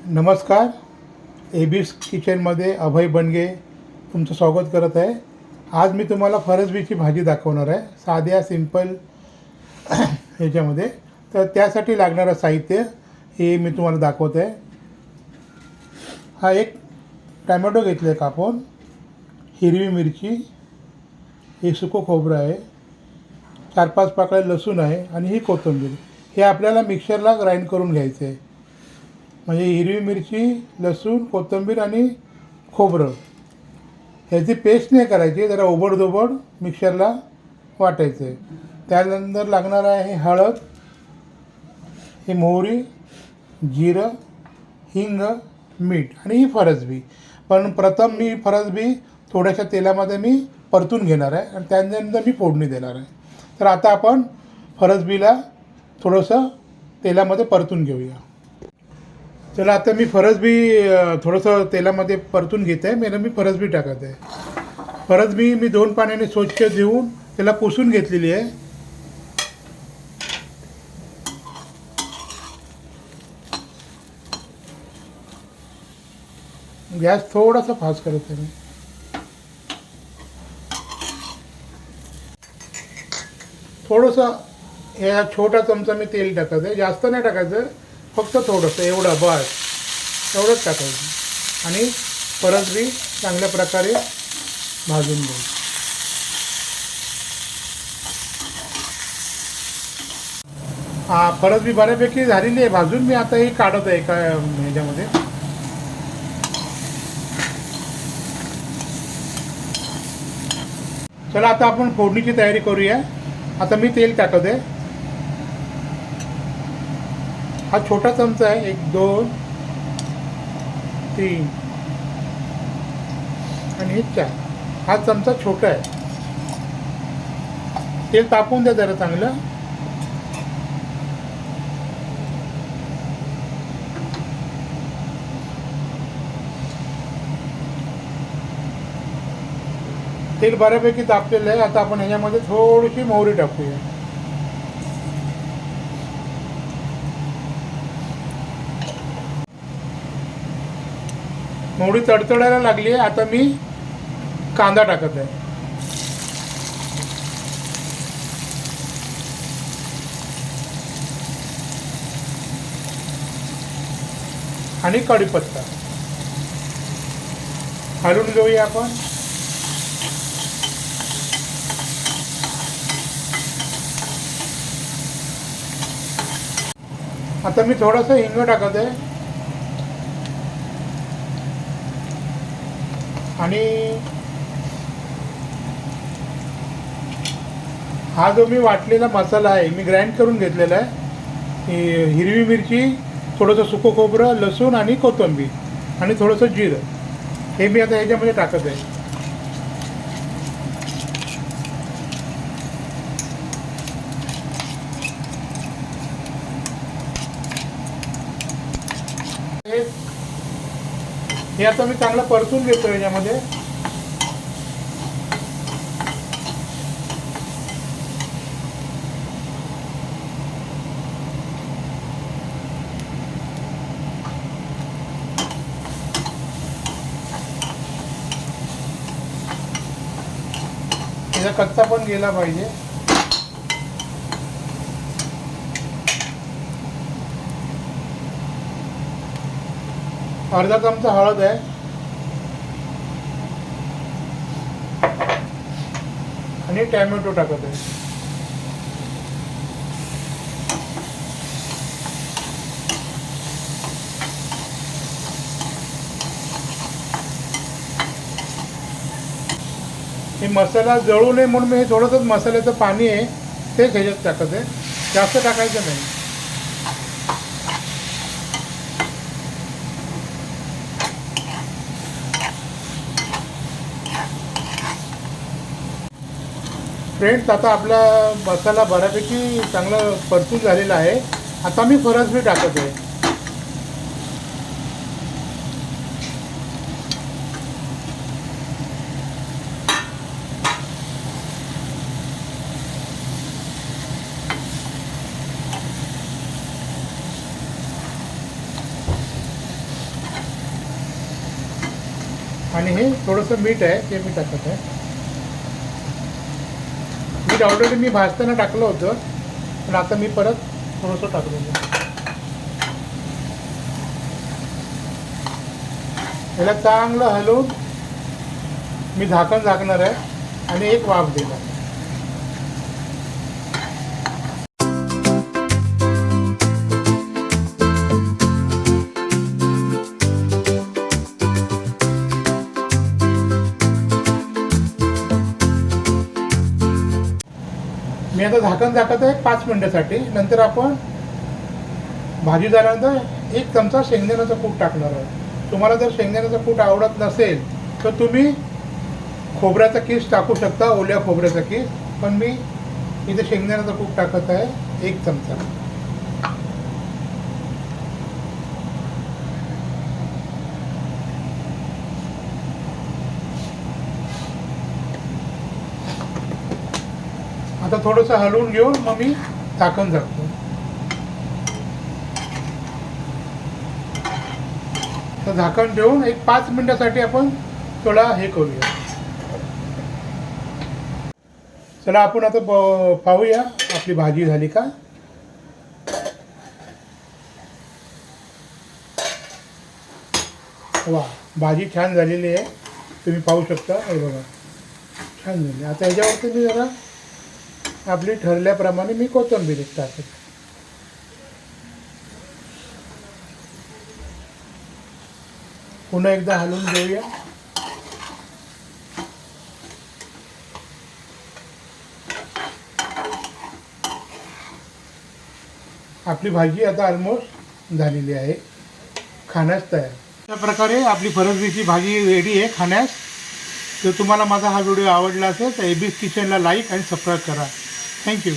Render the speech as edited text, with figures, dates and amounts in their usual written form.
नमस्कार. एबीस किचनमध्ये अभय बनगे तुमचं स्वागत करत आहे. आज मी तुम्हाला फरसबीची भाजी दाखवणार आहे, साध्या सिंपल ह्याच्यामध्ये. तर त्यासाठी लागणारं साहित्य हे मी तुम्हाला दाखवत आहे. हा एक टॅमॅटो घेतलं आहे कापून, हिरवी मिरची, हे सुकं खोबरं आहे, 4-5 पाकळ्या लसूण आहे आणि ही कोथिंबीर. हे आपल्याला मिक्सरला ग्राइंड करून घ्यायचं आहे. म्हणजे हिरवी मिरची, लसूण, कोथिंबीर आणि खोबरं ह्याची पेस्ट नाही करायची, जरा ओबडधोबड मिक्सरला वाटायचं आहे. त्यानंतर लागणार आहे हळद, ही मोहरी, जिरं, हिंग, मीठ आणि ही फरसबी. पण प्रथम मी फरसबी थोड्याशा तेलामध्ये मी परतून घेणार आहे आणि त्यानंतर मी फोडणी देणार आहे. तर आता आपण फरसबीला थोडंसं तेलामध्ये परतून घेऊया. चला, आता मी फरसबी थोडंसं तेलामध्ये परतून घेत आहे. मी फरसबी टाकत आहे. फरसबी मी 2 पाण्याने स्वच्छ धुवून त्याला पुसून घेतलेली आहे. गॅस थोडासा फास्ट करत आहे मी. थोडंसं या छोटा चमचा मी तेल टाकत आहे. जास्त नाही टाकायचं, फक्त थोडंसं, एवढं बस, एवढंच टाकायचं आणि फरसबी चांगल्या प्रकारे भाजून घ्यायची. फरसबी बऱ्यापैकी झालेली आहे भाजून. मी आता ही काढत आहे एका ह्याच्यामध्ये. चला, आता आपण फोडणीची तयारी करूया. आता मी तेल टाकत आहे. हा छोटा चमचा आहे, 1 2 3 आणि 4. हा चमचा छोटा आहे. तेल तापवून द्या जरा चांगलं. तेल बऱ्यापैकी तापलेलं आहे. आता आपण ह्याच्यामध्ये थोडीशी मोहरी टाकूया. मोहरी तडतडायला लागली आहे. आता मी कांदा टाकत आहे आणि कढीपत्ता हलवून घेऊया आपण. आता मी थोडंसं हिंग टाकत आहे आणि हा जो मी वाटलेला मसाला आहे, मी ग्राइंड करून घेतलेला आहे. हिरवी मिरची, थोडंसं सुकं खोबरं, लसूण आणि कोथिंबीर आणि थोडंसं जिरं, हे मी आता ह्याच्यामध्ये टाकत आहे. हे आता मी चांगलं परतून घेतो ह्याच्यामध्ये. त्याचा कच्चा पण गेला पाहिजे. अर्धा चमचा हळद आहे आणि टॅमॅटो टाकत आहे. हे मसाला जळू नये म्हणून मी हे थोडंसं मसाल्याचं पाणी आहे ते ह्याच्यात टाकत आहे. जास्त टाकायचं नाही. फ्रेंड्स, आता आपला मसाला बऱ्यापैकी चांगला परतून झालेला आहे. आता मी फरसबी टाकत आहे. आणि हे थोडंसं मीठ आहे ते मी टाकत आहे. मीठ ऑलरेडी मी भाजताना टाकलं होतं, पण आता मी परत थोडंसं टाकलेलं. याला चांगलं हलवून मी झाकणार आहे आणि एक वाफ देणार. मी आता झाकत आहे 5 मिनिटासाठी. नंतर आपण भाजी झाल्यानंतर 1 चमचा शेंगदाण्याचं कूट टाकणार आहे. तुम्हाला जर शेंगदाण्याचं कूट आवडत नसेल तर तुम्ही खोबऱ्याचा किस टाकू शकता, ओल्या खोबऱ्याचा किस. पण मी इथे शेंगदाण्याचं कूट टाकत आहे 1 चमचा. आता थोडंसं हलवून घेऊन मग मी झाकण झाकतो. तर झाकण ठेवून 5 मिनिटासाठी आपण थोडा हे करूया. चला आपण आता पाहूया आपली भाजी झाली का. वा, भाजी छान झालेली आहे, तुम्ही पाहू शकता. हे बघा, छान झाली. आता ह्याच्यावरती मी जरा आपली ठरल्याप्रमाणे मी कोथिंबीर टाकते. पुन्हा एकदा हलवून घेऊया. आपली भाजी आता ऑलमोस्ट झालेली आहे, खाण्यास तयार. अशा प्रकारे आपली फरसबीची भाजी रेडी आहे खाण्यास. तर तुम्हाला माझा हा व्हिडिओ आवडला असेल तर एबीस किचनला लाईक आणि सबस्क्राईब करा. थँक्यू.